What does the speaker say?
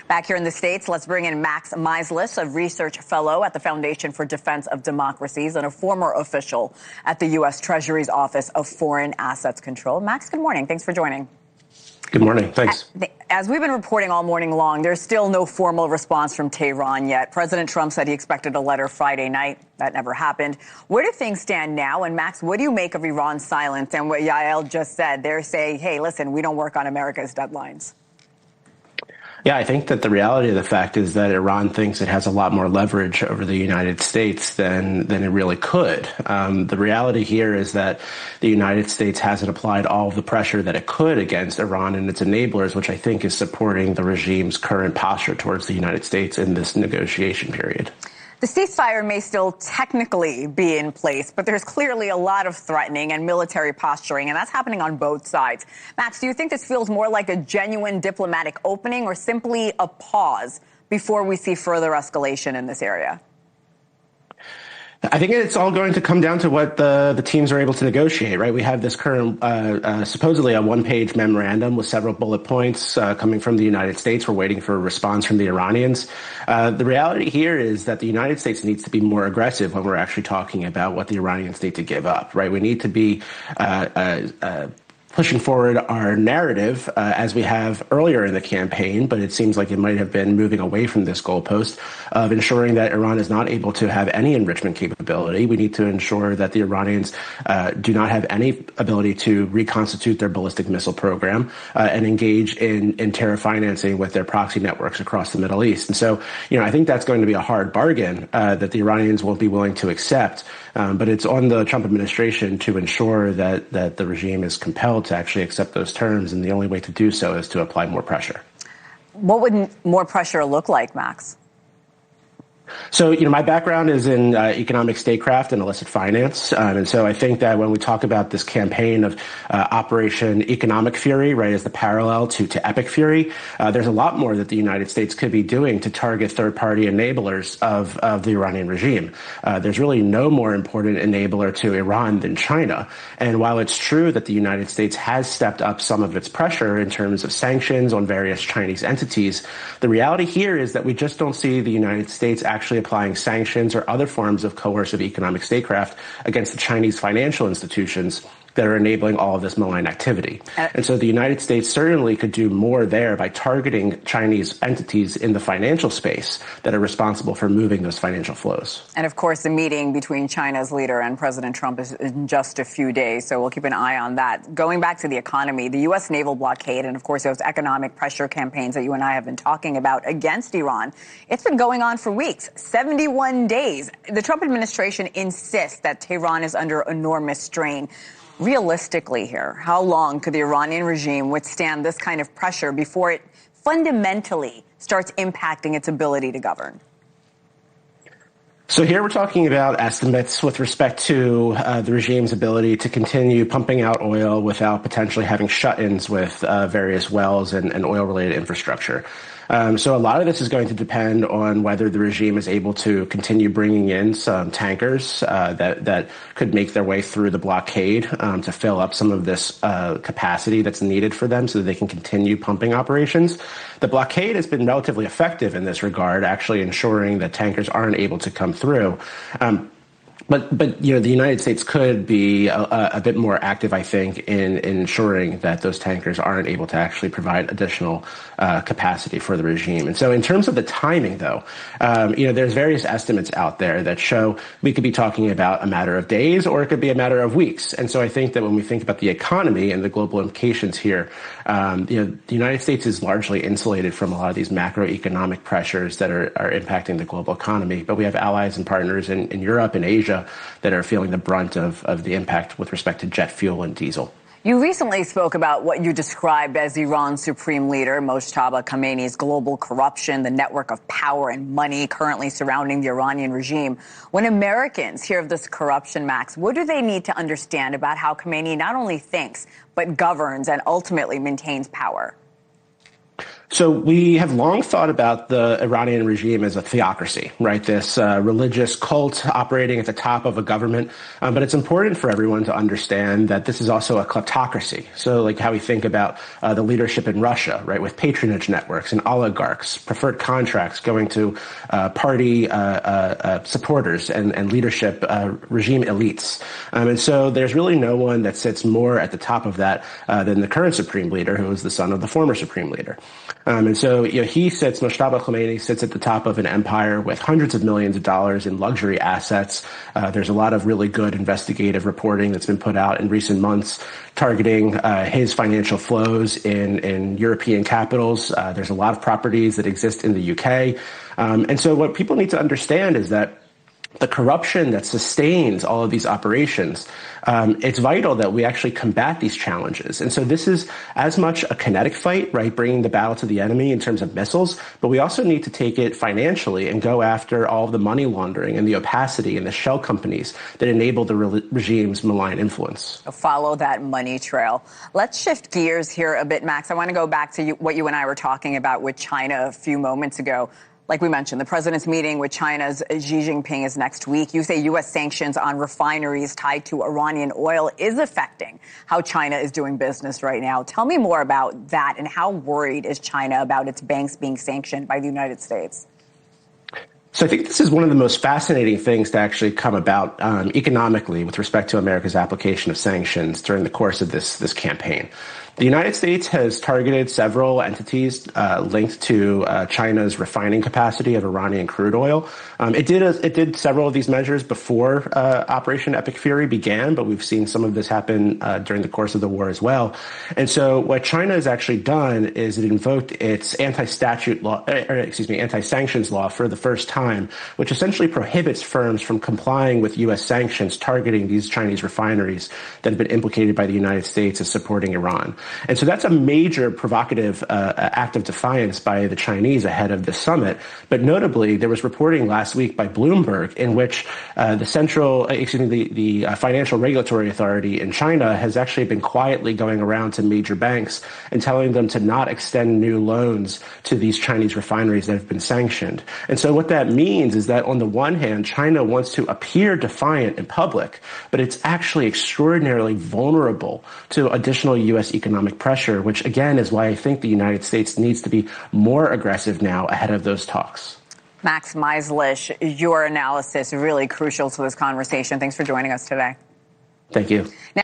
Back here in the States, let's bring in Max Meizlish, a research fellow at the Foundation for Defense of Democracies and a former official at the U.S. Treasury's Office of Foreign Assets Control. Max, good morning. Thanks for joining. Good morning. Thanks. As we've been reporting all morning long, there's still no formal response from Tehran yet. President Trump said he expected a letter Friday night. That never happened. Where do things stand now? And Max, what do you make of Iran's silence and what Yael just said? They're saying, hey, listen, we don't work on America's deadlines. Yeah, I think that the reality of the fact is that Iran thinks it has a lot more leverage over the United States than it really could. The reality here is that the United States hasn't applied all of the pressure that it could against Iran and its enablers, which I think is supporting the regime's current posture towards the United States in this negotiation period. The ceasefire may still technically be in place, but there's clearly a lot of threatening and military posturing, and that's happening on both sides. Max, do you think this feels more like a genuine diplomatic opening or simply a pause before we see further escalation in this area? I think it's all going to come down to what the teams are able to negotiate, right? We have this current, supposedly a one-page memorandum with several bullet points coming from the United States. We're waiting for a response from the Iranians. The reality here is that the United States needs to be more aggressive when we're actually talking about what the Iranians need to give up, right? We need to be pushing forward our narrative as we have earlier in the campaign, but it seems like it might have been moving away from this goalpost of ensuring that Iran is not able to have any enrichment capability. We need to ensure that the Iranians do not have any ability to reconstitute their ballistic missile program and engage in terror financing with their proxy networks across the Middle East. And so, I think that's going to be a hard bargain that the Iranians won't be willing to accept. But it's on the Trump administration to ensure that the regime is compelled to actually accept those terms, and the only way to do so is to apply more pressure. What would more pressure look like, Max? So, my background is in economic statecraft and illicit finance. And so I think that when we talk about this campaign of Operation Economic Fury, right, as the parallel to Epic Fury, there's a lot more that the United States could be doing to target third-party enablers of the Iranian regime. There's really no more important enabler to Iran than China. And while it's true that the United States has stepped up some of its pressure in terms of sanctions on various Chinese entities, the reality here is that we just don't see the United States actually applying sanctions or other forms of coercive economic statecraft against the Chinese financial institutions that are enabling all of this malign activity. And so the United States certainly could do more there by targeting Chinese entities in the financial space that are responsible for moving those financial flows. And of course, the meeting between China's leader and President Trump is in just a few days, so we'll keep an eye on that. Going back to the economy, the U.S. naval blockade and, of course, those economic pressure campaigns that you and I have been talking about against Iran, it's been going on for weeks, 71 days. The Trump administration insists that Tehran is under enormous strain. Realistically here, how long could the Iranian regime withstand this kind of pressure before it fundamentally starts impacting its ability to govern? So here we're talking about estimates with respect to the regime's ability to continue pumping out oil without potentially having shut-ins with various wells and oil-related infrastructure. So a lot of this is going to depend on whether the regime is able to continue bringing in some tankers that could make their way through the blockade to fill up some of this capacity that's needed for them so that they can continue pumping operations. The blockade has been relatively effective in this regard, actually ensuring that tankers aren't able to come through. But the United States could be a bit more active, I think, in ensuring that those tankers aren't able to actually provide additional capacity for the regime. And so in terms of the timing, though, there's various estimates out there that show we could be talking about a matter of days or it could be a matter of weeks. And so I think that when we think about the economy and the global implications here, the United States is largely insulated from a lot of these macroeconomic pressures that are impacting the global economy. But we have allies and partners in Europe and Asia that are feeling the brunt of the impact with respect to jet fuel and diesel. You recently spoke about what you described as Iran's supreme leader, Mojtaba Khamenei's global corruption, the network of power and money currently surrounding the Iranian regime. When Americans hear of this corruption, Max, what do they need to understand about how Khamenei not only thinks, but governs and ultimately maintains power? So we have long thought about the Iranian regime as a theocracy, right? This religious cult operating at the top of a government. But it's important for everyone to understand that this is also a kleptocracy. So like how we think about the leadership in Russia, right? With patronage networks and oligarchs, preferred contracts going to party supporters and leadership regime elites. And so there's really no one that sits more at the top of that than the current supreme leader, who is the son of the former supreme leader. And so, Mojtaba Khomeini sits at the top of an empire with hundreds of millions of dollars in luxury assets. There's a lot of really good investigative reporting that's been put out in recent months targeting his financial flows in European capitals. There's a lot of properties that exist in the UK. And so what people need to understand is that the corruption that sustains all of these operations, it's vital that we actually combat these challenges. And so this is as much a kinetic fight, right, bringing the battle to the enemy in terms of missiles, but we also need to take it financially and go after all of the money laundering and the opacity and the shell companies that enable the regime's malign influence. Follow that money trail. Let's shift gears here a bit, Max. I want to go back to what you and I were talking about with China a few moments ago. Like we mentioned, the president's meeting with China's Xi Jinping is next week. You say U.S. sanctions on refineries tied to Iranian oil is affecting how China is doing business right now. Tell me more about that, and how worried is China about its banks being sanctioned by the United States? So I think this is one of the most fascinating things to actually come about economically with respect to America's application of sanctions during the course of this campaign. The United States has targeted several entities linked to China's refining capacity of Iranian crude oil. It did several of these measures before Operation Epic Fury began, but we've seen some of this happen during the course of the war as well. And so what China has actually done is it invoked its anti-sanctions law for the first time, which essentially prohibits firms from complying with U.S. sanctions targeting these Chinese refineries that have been implicated by the United States as supporting Iran. And so that's a major provocative act of defiance by the Chinese ahead of the summit. But notably, there was reporting last week by Bloomberg in which the Financial Regulatory Authority in China has actually been quietly going around to major banks and telling them to not extend new loans to these Chinese refineries that have been sanctioned. And so what that means is that on the one hand, China wants to appear defiant in public, but it's actually extraordinarily vulnerable to additional U.S. economic pressure, which again is why I think the United States needs to be more aggressive now ahead of those talks. Max Meizlish, your analysis really crucial to this conversation. Thanks for joining us today. Thank you.